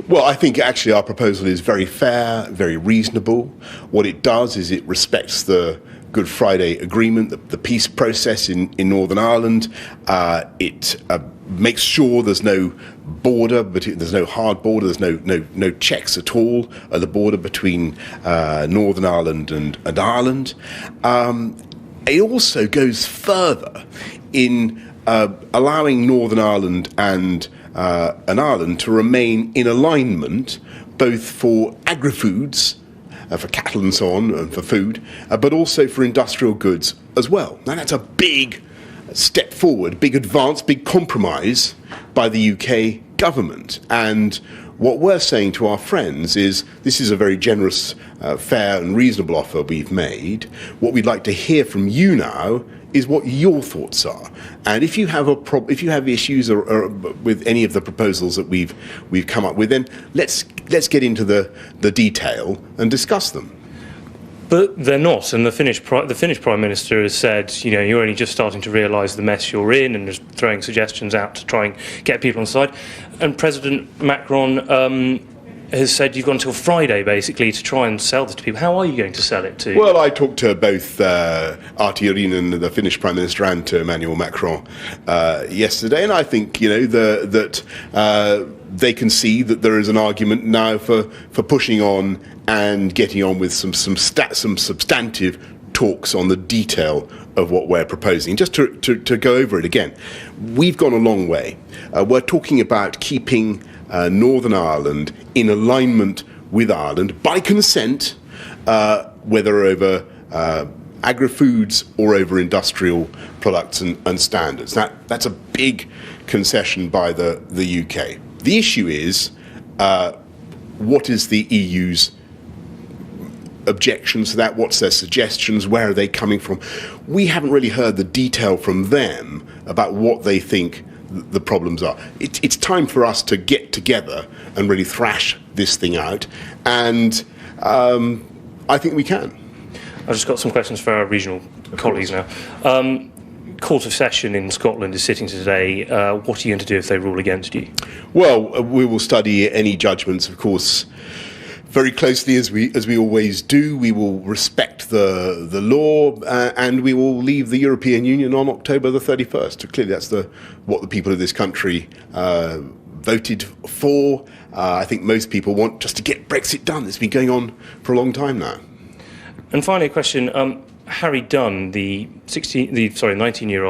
Well, I think actually our proposal is very fair, very reasonable. What it does is it respects the Good Friday Agreement, the peace process in Northern Ireland. It makes sure there's no border, but there's no hard border, there's no checks at all at the border between Northern Ireland and Ireland. It also goes further in allowing Northern Ireland and Ireland to remain in alignment, both for agri-foods, for cattle and so on, and for food, but also for industrial goods as well. Now that's a big step forward, big advance, big compromise by the UK government. And what we're saying to our friends is this is a very generous, fair and reasonable offer we've made. What we'd like to hear from you now is what your thoughts are, and if you have if you have issues or with any of the proposals that we've come up with, then let's get into the detail and discuss them. But they're not, and the Finnish Prime Minister has said, you know, you're only just starting to realise the mess you're in, and just throwing suggestions out to try and get people on side. And President Macron has said you've got until Friday, basically, to try and sell this to people. How are you going to sell it to? Well, I talked to both Artti Rinnan, the Finnish Prime Minister, and to Emmanuel Macron yesterday, and I think, you know, that they can see that there is an argument now for pushing on and getting on with some substantive talks on the detail of what we're proposing. Just to go over it again, we've gone a long way. We're talking about keeping Northern Ireland in alignment with Ireland by consent, whether over agri-foods or over industrial products and standards. That's a big concession by the UK. The issue is, what is the EU's objections to that? What's their suggestions? Where are they coming from? We haven't really heard the detail from them about what they think the problems are. It's time for us to get together and really thrash this thing out, and I think we can. I've just got some questions for our regional colleagues now. Court of Session in Scotland is sitting today. What are you going to do if they rule against you? Well, we will study any judgments, of course, very closely, as we always do. We will respect the law, and we will leave the European Union on October the 31st. Clearly, that's what the people of this country voted for. I think most people want just to get Brexit done. It's been going on for a long time now. And finally, a question: Harry Dunn, the 19-year-old.